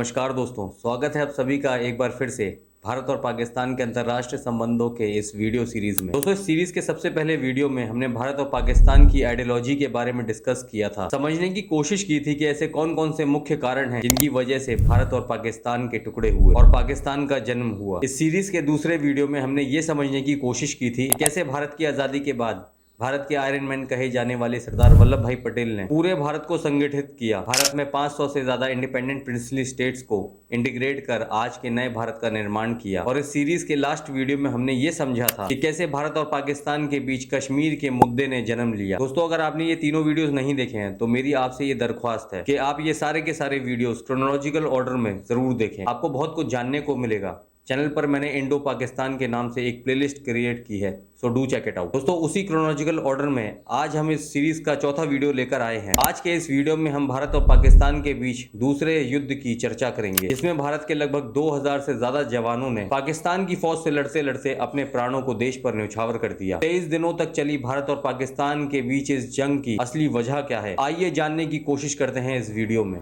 नमस्कार दोस्तों, स्वागत है आप सभी का एक बार फिर से भारत और पाकिस्तान के अंतर्राष्ट्रीय संबंधों के इस वीडियो सीरीज में। दोस्तों, इस सीरीज के सबसे पहले वीडियो में हमने भारत और पाकिस्तान की आइडियोलॉजी के बारे में डिस्कस किया था। समझने की कोशिश की थी कि ऐसे कौन कौन से मुख्य कारण हैं जिनकी वजह से भारत और पाकिस्तान के टुकड़े हुए और पाकिस्तान का जन्म हुआ। इस सीरीज के दूसरे वीडियो में हमने ये समझने की कोशिश की थी कि कैसे भारत की आजादी के बाद भारत के आयरन मैन कहे जाने वाले सरदार वल्लभ भाई पटेल ने पूरे भारत को संगठित किया। भारत में 500 से ज्यादा इंडिपेंडेंट प्रिंसली स्टेट्स को इंटीग्रेट कर आज के नए भारत का निर्माण किया। और इस सीरीज के लास्ट वीडियो में हमने ये समझा था कि कैसे भारत और पाकिस्तान के बीच कश्मीर के मुद्दे ने जन्म लिया। दोस्तों, अगर आपने ये तीनों वीडियोस नहीं देखे हैं तो मेरी आपसे ये दरख्वास्त है कि आप ये सारे के सारे वीडियोस क्रोनोलॉजिकल ऑर्डर में जरूर देखें। आपको बहुत कुछ जानने को मिलेगा। चैनल पर मैंने इंडो पाकिस्तान के नाम से एक प्लेलिस्ट क्रिएट की है, so do check it out. दोस्तों, उसी क्रोनोलॉजिकल ऑर्डर में आज हम इस सीरीज का चौथा वीडियो लेकर आए हैं। आज के इस वीडियो में हम भारत और पाकिस्तान के बीच दूसरे युद्ध की चर्चा करेंगे, जिसमें भारत के लगभग 2000 से ज्यादा जवानों ने पाकिस्तान की फौज से लड़ते लड़ते अपने प्राणों को देश पर न्यौछावर कर दिया। 23 दिनों तक चली भारत और पाकिस्तान के बीच इस जंग की असली वजह क्या है, आइए जानने की कोशिश करते हैं इस वीडियो में।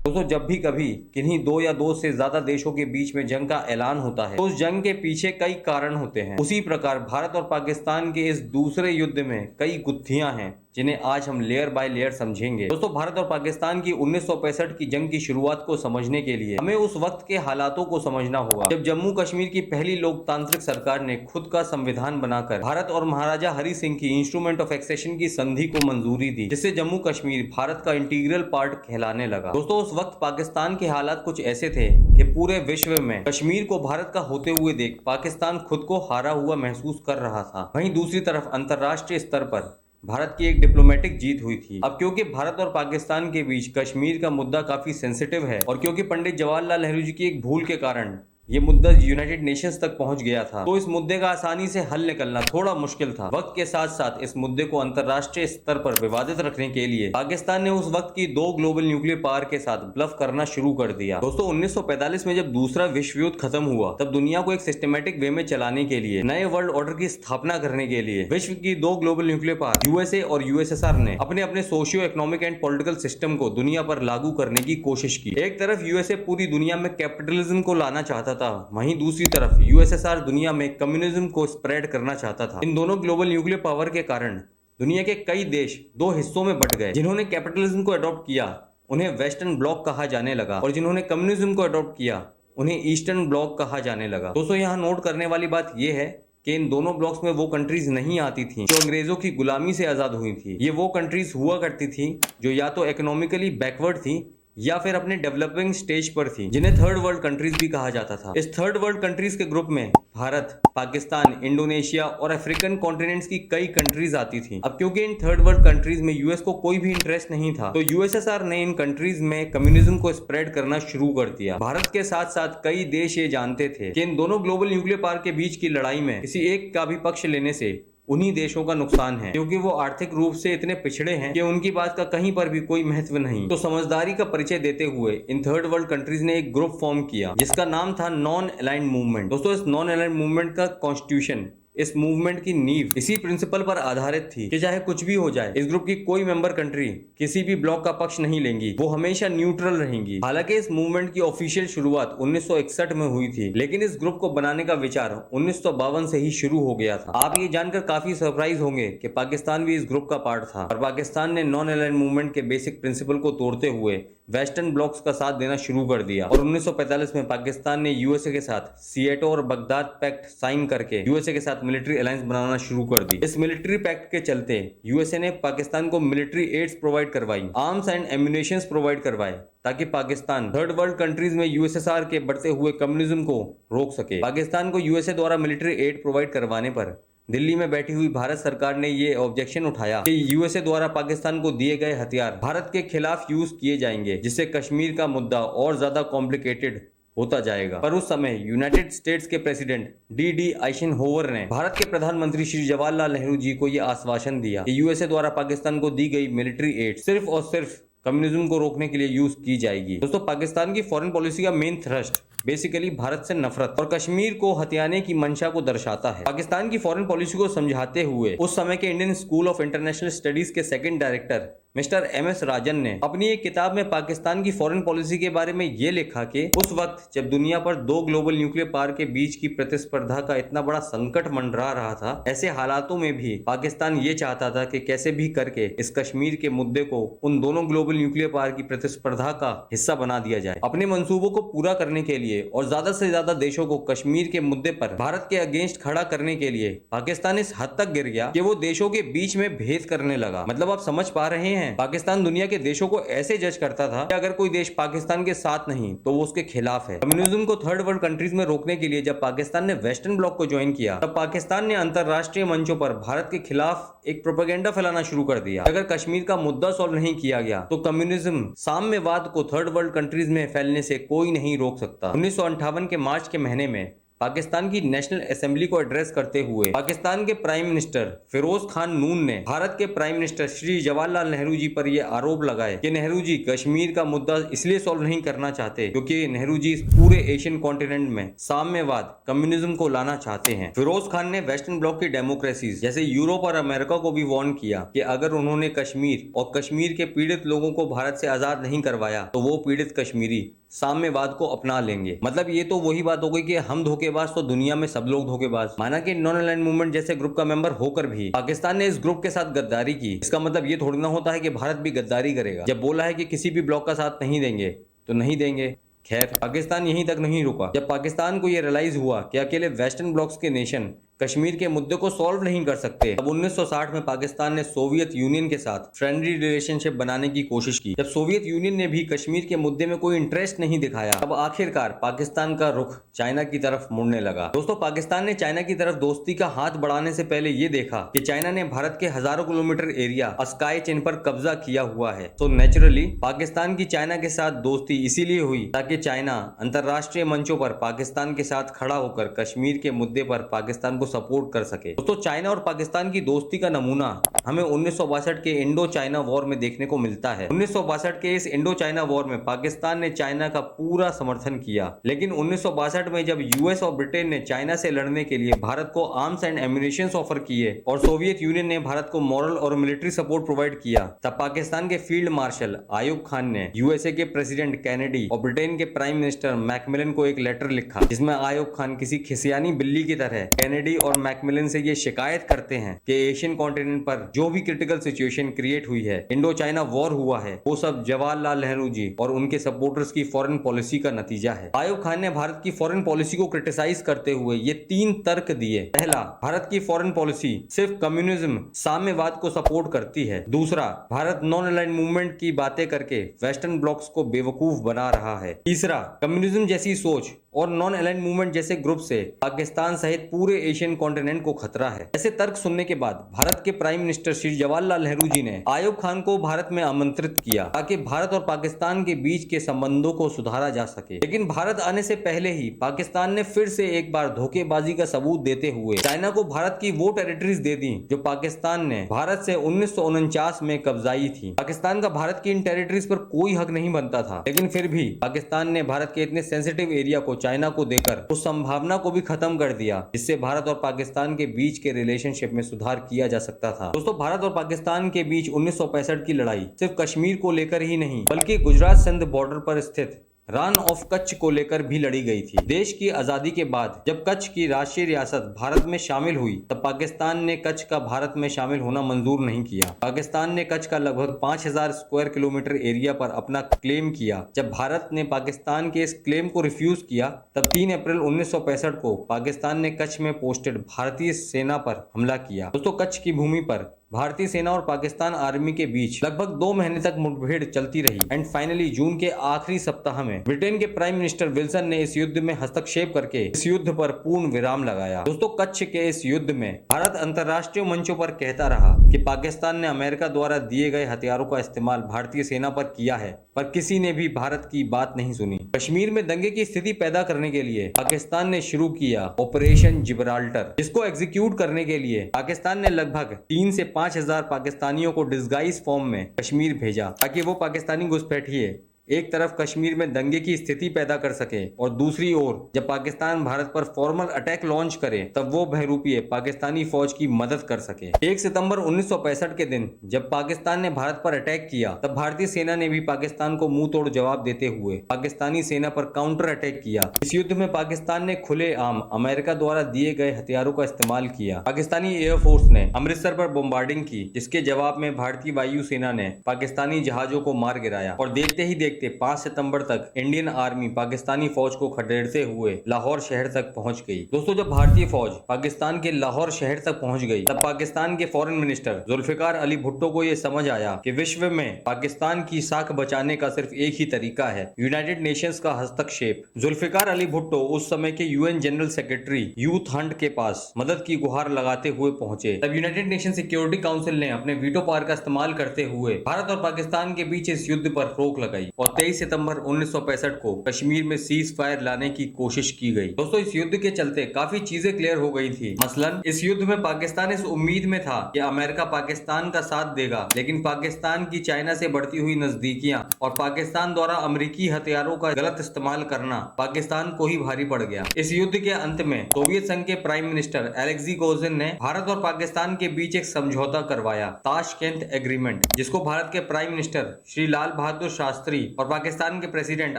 दोस्तों, जब भी कभी किन्हीं दो या दो से ज्यादा देशों के बीच में जंग का ऐलान होता है तो उस जंग के पीछे कई कारण होते हैं। उसी प्रकार भारत और पाकिस्तान के इस दूसरे युद्ध में कई गुत्थियां हैं जिन्हें आज हम लेयर बाय लेयर समझेंगे। दोस्तों, भारत और पाकिस्तान की 1965 की जंग की शुरुआत को समझने के लिए हमें उस वक्त के हालातों को समझना होगा जब जम्मू कश्मीर की पहली लोकतांत्रिक सरकार ने खुद का संविधान बनाकर भारत और महाराजा हरि सिंह की इंस्ट्रूमेंट ऑफ एक्सेशन की संधि को मंजूरी दी, जिससे जम्मू कश्मीर भारत का इंटीग्रल पार्ट कहलाने लगा। दोस्तों, उस वक्त पाकिस्तान के हालात कुछ ऐसे थे कि पूरे विश्व में कश्मीर को भारत का होते हुए देख पाकिस्तान खुद को हारा हुआ महसूस कर रहा था। वहीं दूसरी तरफ अंतर्राष्ट्रीय स्तर पर भारत की एक डिप्लोमेटिक जीत हुई थी। अब क्योंकि भारत और पाकिस्तान के बीच कश्मीर का मुद्दा काफी सेंसिटिव है और क्योंकि पंडित जवाहरलाल नेहरू जी की एक भूल के कारण ये मुद्दा यूनाइटेड नेशंस तक पहुंच गया था, तो इस मुद्दे का आसानी से हल निकलना थोड़ा मुश्किल था। वक्त के साथ साथ इस मुद्दे को अंतर्राष्ट्रीय स्तर पर विवादित रखने के लिए पाकिस्तान ने उस वक्त की दो ग्लोबल न्यूक्लियर पावर के साथ ब्लफ करना शुरू कर दिया। दोस्तों, 1945 में जब दूसरा विश्व युद्ध खत्म हुआ तब दुनिया को एक सिस्टमेटिक वे में चलाने के लिए, नए वर्ल्ड ऑर्डर की स्थापना करने के लिए विश्व की दो ग्लोबल न्यूक्लियर पावर यूएसए और यूएसएसआर ने अपने अपने socio economic and political system को दुनिया पर लागू करने की कोशिश की। एक तरफ यूएसए पूरी दुनिया में कैपिटलिज्म को लाना चाहता था, वहीं दूसरी तरफ यूएसएसआर दुनिया में कम्युनिज्म को स्प्रेड करना चाहता था। इन दोनों ग्लोबल न्यूक्लियर पावर के कारण दुनिया के कई देश दो हिस्सों में बंट गए। जिन्होंने कैपिटलिज्म को अडॉप्ट किया उन्हें वेस्टर्न ब्लॉक कहा जाने लगा और जिन्होंने कम्युनिज्म को अडॉप्ट किया उन्हें ईस्टर्न ब्लॉक कहा जाने लगा। दोस्तों, यहाँ नोट करने वाली बात यह है कि इन दोनों ब्लॉक्स में वो कंट्रीज नहीं आती थी जो अंग्रेजों की गुलामी से आजाद हुई थी। ये वो कंट्रीज हुआ करती थी जो या तो इकोनॉमिकली बैकवर्ड थी या फिर अपने डेवलपिंग स्टेज पर थी, जिन्हें थर्ड वर्ल्ड कंट्रीज भी कहा जाता था। इस थर्ड वर्ल्ड कंट्रीज के ग्रुप में भारत, पाकिस्तान, इंडोनेशिया और अफ्रीकन कॉन्टिनेंट्स की कई कंट्रीज आती थी। अब क्योंकि इन थर्ड वर्ल्ड कंट्रीज में यूएस को कोई भी इंटरेस्ट नहीं था, तो यूएसएसआर ने इन कंट्रीज में कम्युनिज्म को स्प्रेड करना शुरू कर दिया। भारत के साथ साथ कई देश ये जानते थे कि इन दोनों ग्लोबल न्यूक्लियर पावर के बीच की लड़ाई में किसी एक का भी पक्ष लेने से उन्हीं देशों का नुकसान है, क्योंकि वो आर्थिक रूप से इतने पिछड़े हैं कि उनकी बात का कहीं पर भी कोई महत्व नहीं। तो समझदारी का परिचय देते हुए इन थर्ड वर्ल्ड कंट्रीज ने एक ग्रुप फॉर्म किया जिसका नाम था नॉन अलाइंड मूवमेंट। दोस्तों, इस नॉन अलाइंड मूवमेंट का कॉन्स्टिट्यूशन, इस मूवमेंट की नींव इसी प्रिंसिपल पर आधारित थी कि चाहे कुछ भी हो जाए, इस ग्रुप की कोई मेंबर कंट्री किसी भी ब्लॉक का पक्ष नहीं लेंगी, वो हमेशा न्यूट्रल रहेंगी। हालांकि इस मूवमेंट की ऑफिशियल शुरुआत 1961 में हुई थी, लेकिन इस ग्रुप को बनाने का विचार 1952 से ही शुरू हो गया था। आप ये जानकर काफी सरप्राइज होंगे कि पाकिस्तान भी इस ग्रुप का पार्ट था और पाकिस्तान ने नॉन अलाइंड मूवमेंट के बेसिक प्रिंसिपल को तोड़ते हुए वेस्टर्न ब्लॉक्स का साथ देना शुरू कर दिया। और 1945 में पाकिस्तान ने यूएसए के साथ सिएटो और बगदाद पैक्ट साइन करके यूएसए के साथ मिलिट्री अलायंस बनाना शुरू कर दी। इस मिलिट्री पैक्ट के चलते यूएसए ने पाकिस्तान को मिलिट्री एड्स प्रोवाइड करवाई, आर्म्स एंड एम्यूनेशंस प्रोवाइड करवाए, ताकि पाकिस्तान थर्ड वर्ल्ड कंट्रीज में यूएसएसआर के बढ़ते हुए कम्युनिज्म को रोक सके। पाकिस्तान को यूएसए द्वारा मिलिट्री एड प्रोवाइड करवाने पर दिल्ली में बैठी हुई भारत सरकार ने ये ऑब्जेक्शन उठाया कि यूएसए द्वारा पाकिस्तान को दिए गए हथियार भारत के खिलाफ यूज किए जाएंगे, जिससे कश्मीर का मुद्दा और ज्यादा कॉम्प्लिकेटेड होता जाएगा। पर उस समय यूनाइटेड स्टेट्स के प्रेसिडेंट डी आइजनहोवर ने भारत के प्रधानमंत्री श्री जवाहरलाल नेहरू जी को यह आश्वासन दिया कि यूएसए द्वारा पाकिस्तान को दी गई मिलिट्री एड सिर्फ और सिर्फ कम्युनिज्म को रोकने के लिए यूज की जाएगी। दोस्तों, पाकिस्तान की फॉरेन पॉलिसी का मेन थ्रस्ट बेसिकली भारत से नफरत और कश्मीर को हथियाने की मंशा को दर्शाता है। पाकिस्तान की फॉरेन पॉलिसी को समझाते हुए उस समय के Indian school of international studies के सेकंड डायरेक्टर मिस्टर MS राजन ने अपनी एक किताब में पाकिस्तान की फॉरेन पॉलिसी के बारे में ये लिखा कि उस वक्त जब दुनिया पर दो ग्लोबल न्यूक्लियर पावर के बीच की प्रतिस्पर्धा का इतना बड़ा संकट मंडरा रहा था, ऐसे हालातों में भी पाकिस्तान ये चाहता था कि कैसे भी करके इस कश्मीर के मुद्दे को उन दोनों ग्लोबल न्यूक्लियर पावर की प्रतिस्पर्धा का हिस्सा बना दिया जाए। अपने मंसूबों को पूरा करने के लिए और ज्यादा से ज्यादा देशों को कश्मीर के मुद्दे पर भारत के अगेंस्ट खड़ा करने के लिए पाकिस्तान इस हद तक गिर गया कि वो देशों के बीच में भेद करने लगा। मतलब आप समझ पा रहे हैं, पाकिस्तान दुनिया के देशों को ऐसे जज करता था कि अगर कोई देश पाकिस्तान के साथ नहीं तो वो उसके खिलाफ है। कम्युनिज्म को थर्ड वर्ल्ड कंट्रीज में रोकने के लिए जब पाकिस्तान ने वेस्टर्न ब्लॉक को ज्वाइन किया, तब पाकिस्तान ने अंतरराष्ट्रीय मंचों पर भारत के खिलाफ एक प्रोपेगेंडा फैलाना शुरू कर दिया। अगर कश्मीर का मुद्दा सॉल्व नहीं किया गया तो कम्युनिज्म साम्यवाद को थर्ड वर्ल्ड कंट्रीज में फैलने से कोई नहीं रोक सकता। 1958 के मार्च के महीने में पाकिस्तान की नेशनल असेंबली को एड्रेस करते हुए पाकिस्तान के प्राइम मिनिस्टर फिरोज खान नून ने भारत के प्राइम मिनिस्टर श्री जवाहरलाल नेहरू जी पर यह आरोप लगाए कि नेहरू जी कश्मीर का मुद्दा इसलिए सॉल्व नहीं करना चाहते क्योंकि नेहरू जी पूरे एशियन कॉन्टिनेंट में साम्यवाद कम्युनिज्म को लाना चाहते हैं। फिरोज खान ने वेस्टर्न ब्लॉक की डेमोक्रेसीज जैसे यूरोप और अमेरिका को भी वार्न किया कि अगर उन्होंने कश्मीर और कश्मीर के पीड़ित लोगों को भारत से आजाद नहीं करवाया तो वो पीड़ित कश्मीरी साम्यवाद को अपना लेंगे। मतलब ये तो वही बात हो गई कि हम धोखेबाज तो दुनिया में सब लोग धोखेबाज। माना कि नॉन अलाइंड मूवमेंट जैसे ग्रुप का मेंबर होकर भी पाकिस्तान ने इस ग्रुप के साथ गद्दारी की, इसका मतलब ये थोड़ी ना होता है कि भारत भी गद्दारी करेगा। जब बोला है कि किसी भी ब्लॉक का साथ नहीं देंगे तो नहीं देंगे। खैर, पाकिस्तान यहीं तक नहीं रुका। जब पाकिस्तान को यह रियलाइज हुआ कि अकेले वेस्टर्न ब्लॉक्स के नेशन कश्मीर के मुद्दे को सॉल्व नहीं कर सकते, तब 1960 में पाकिस्तान ने सोवियत यूनियन के साथ फ्रेंडली रिलेशनशिप बनाने की कोशिश की। जब सोवियत यूनियन ने भी कश्मीर के मुद्दे में कोई इंटरेस्ट नहीं दिखाया, तब आखिरकार पाकिस्तान का रुख चाइना की तरफ मुड़ने लगा। दोस्तों, पाकिस्तान ने चाइना की तरफ दोस्ती का हाथ बढ़ाने से पहले ये देखा कि चाइना ने भारत के हजारों किलोमीटर एरिया स्काई चेन पर कब्जा किया हुआ है। तो नेचुरली पाकिस्तान की चाइना के साथ दोस्ती इसीलिए हुई ताकि चाइना अंतरराष्ट्रीय मंचों पर पाकिस्तान के साथ खड़ा होकर कश्मीर के मुद्दे पर पाकिस्तान को सपोर्ट कर सके। दोस्तों, चाइना और पाकिस्तान की दोस्ती का नमूना हमें 1962 के इंडो चाइना वॉर में देखने को मिलता है। 1962 के इस इंडो चाइना वॉर में पाकिस्तान ने चाइना का पूरा समर्थन किया, लेकिन 1962 में जब यूएस और ब्रिटेन ने चाइना से लड़ने के लिए भारत को आर्म्स एंड एम्यूनिशंस ऑफर किए और सोवियत यूनियन ने भारत को मॉरल और मिलिट्री सपोर्ट प्रोवाइड किया, तब पाकिस्तान के फील्ड मार्शल आयुब खान ने यूएसए के प्रेसिडेंट कैनेडी और ब्रिटेन के प्राइम मिनिस्टर मैकमिलन को एक लेटर लिखा, जिसमें आयुब खान किसी खिसियानी बिल्ली की तरह कैनेडी और मैकमिलन से ये शिकायत करते हैं कि एशियन कॉन्टिनेंट पर जो भी क्रिटिकल सिचुएशन क्रिएट हुई है, इंडो चाइना वॉर हुआ है, वो सब जवाहरलाल नेहरू जी और उनके सपोर्टर्स की फॉरेन पॉलिसी का नतीजा है। आयुब खान ने भारत की फॉरेन पॉलिसी को क्रिटिसाइज करते हुए ये 3 तर्क दिए। पहला, भारत की फॉरेन पॉलिसी सिर्फ कम्युनिज्म साम्यवाद को सपोर्ट करती है। दूसरा, भारत नॉन अलाइंड मूवमेंट की बातें करके वेस्टर्न ब्लॉक्स को बेवकूफ बना रहा है। तीसरा, कम्युनिज्म जैसी सोच और नॉन अलाइंड मूवमेंट जैसे ग्रुप से पाकिस्तान सहित पूरे एशियन कॉन्टिनेंट को खतरा है। ऐसे तर्क सुनने के बाद भारत के प्राइम मिनिस्टर श्री जवाहरलाल नेहरू जी ने आयुब खान को भारत में आमंत्रित किया ताकि भारत और पाकिस्तान के बीच के संबंधों को सुधारा जा सके। लेकिन भारत आने से पहले ही पाकिस्तान ने फिर से एक बार धोखेबाजी का सबूत देते हुए चाइना को भारत की वो टेरिटरीज दे दी जो पाकिस्तान ने भारत से 1949 में कब्जाई थी। पाकिस्तान का भारत की इन टेरिटरीज पर कोई हक नहीं बनता था, लेकिन फिर भी पाकिस्तान ने भारत के इतने सेंसिटिव एरिया को चाइना को देकर उस संभावना को भी खत्म कर दिया जिससे भारत और पाकिस्तान के बीच के रिलेशनशिप में सुधार किया जा सकता था। दोस्तों, भारत और पाकिस्तान के बीच 1965 की लड़ाई सिर्फ कश्मीर को लेकर ही नहीं बल्कि गुजरात सिंध बॉर्डर पर स्थित रान ऑफ कच्छ को लेकर भी लड़ी गई थी। देश की आजादी के बाद जब कच्छ की राष्ट्रीय रियासत भारत में शामिल हुई, तब पाकिस्तान ने कच्छ का भारत में शामिल होना मंजूर नहीं किया। पाकिस्तान ने कच्छ का लगभग 5000 स्क्वायर किलोमीटर एरिया पर अपना क्लेम किया। जब भारत ने पाकिस्तान के इस क्लेम को रिफ्यूज किया, तब 3 अप्रैल 1965 को पाकिस्तान ने कच्छ में पोस्टेड भारतीय सेना पर हमला किया। दोस्तों, कच्छ की भूमि पर भारतीय सेना और पाकिस्तान आर्मी के बीच लगभग 2 महीने तक मुठभेड़ चलती रही एंड फाइनली जून के आखिरी सप्ताह में ब्रिटेन के प्राइम मिनिस्टर विल्सन ने इस युद्ध में हस्तक्षेप करके इस युद्ध पर पूर्ण विराम लगाया। दोस्तों, कच्छ के इस युद्ध में भारत अंतरराष्ट्रीय मंचों पर कहता रहा कि पाकिस्तान ने अमेरिका द्वारा दिए गए हथियारों का इस्तेमाल भारतीय सेना पर किया है, पर किसी ने भी भारत की बात नहीं सुनी। कश्मीर में दंगे की स्थिति पैदा करने के लिए पाकिस्तान ने शुरू किया ऑपरेशन जिब्राल्टर, जिसको एग्जीक्यूट करने के लिए पाकिस्तान ने लगभग 3 से 5000 पाकिस्तानियों को डिस्गाइज फॉर्म में कश्मीर भेजा ताकि वो पाकिस्तानी घुसपैठिए एक तरफ कश्मीर में दंगे की स्थिति पैदा कर सके और दूसरी ओर जब पाकिस्तान भारत पर फॉर्मल अटैक लॉन्च करे तब वो बहरूपीय पाकिस्तानी फौज की मदद कर सके। 1 सितंबर 1965 के दिन जब पाकिस्तान ने भारत पर अटैक किया तब भारतीय सेना ने भी पाकिस्तान को मुंह तोड़ जवाब देते हुए पाकिस्तानी सेना पर काउंटर अटैक किया। इस युद्ध में पाकिस्तान ने खुलेआम अमेरिका द्वारा दिए गए हथियारों का इस्तेमाल किया। पाकिस्तानी एयरफोर्स ने अमृतसर पर बॉम्बार्डिंग की, जिसके जवाब में भारतीय वायु सेना ने पाकिस्तानी जहाजों को मार गिराया और देखते ही देखते 5 सितंबर तक इंडियन आर्मी पाकिस्तानी फौज को खदेड़ते हुए लाहौर शहर तक पहुंच गई। दोस्तों, जब भारतीय फौज पाकिस्तान के लाहौर शहर तक पहुंच गई तब पाकिस्तान के फॉरेन मिनिस्टर जुल्फिकार अली भुट्टो को यह समझ आया कि विश्व में पाकिस्तान की साख बचाने का सिर्फ एक ही तरीका है, यूनाइटेड नेशंस का हस्तक्षेप। जुल्फिकार अली भुट्टो उस समय के UN general secretary youth Hunt के पास मदद की गुहार लगाते हुए पहुंचे। तब यूनाइटेड नेशन सिक्योरिटी काउंसिल ने अपने वीटो पावर का इस्तेमाल करते हुए भारत और पाकिस्तान के बीच इस युद्ध पर रोक लगाई और 23 सितंबर 1965 को कश्मीर में सीज फायर लाने की कोशिश की गई। दोस्तों, इस युद्ध के चलते काफी चीजें क्लियर हो गई थी। मसलन इस युद्ध में पाकिस्तान इस उम्मीद में था कि अमेरिका पाकिस्तान का साथ देगा, लेकिन पाकिस्तान की चाइना से बढ़ती हुई नजदीकियां और पाकिस्तान द्वारा अमेरिकी हथियारों का गलत इस्तेमाल करना पाकिस्तान को ही भारी पड़ गया। इस युद्ध के अंत में सोवियत संघ के प्राइम मिनिस्टर एलेक्सी कोजिन ने भारत और पाकिस्तान के बीच एक समझौता करवाया, ताशकेंत एग्रीमेंट, जिसको भारत के प्राइम मिनिस्टर श्री लाल बहादुर शास्त्री और पाकिस्तान के प्रेसिडेंट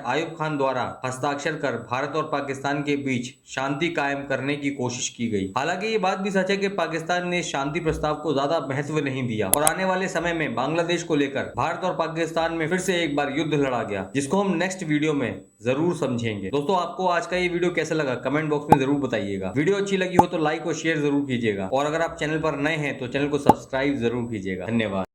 आयुब खान द्वारा हस्ताक्षर कर भारत और पाकिस्तान के बीच शांति कायम करने की कोशिश की गई। हालांकि ये बात भी सच है कि पाकिस्तान ने शांति प्रस्ताव को ज्यादा महत्व नहीं दिया और आने वाले समय में बांग्लादेश को लेकर भारत और पाकिस्तान में फिर से एक बार युद्ध लड़ा गया, जिसको हम नेक्स्ट वीडियो में जरूर समझेंगे। दोस्तों, आपको आज का ये वीडियो कैसा लगा कमेंट बॉक्स में जरूर बताइएगा। वीडियो अच्छी लगी हो तो लाइक और शेयर जरूर कीजिएगा और अगर आप चैनल पर नए हैं तो चैनल को सब्सक्राइब जरूर कीजिएगा। धन्यवाद।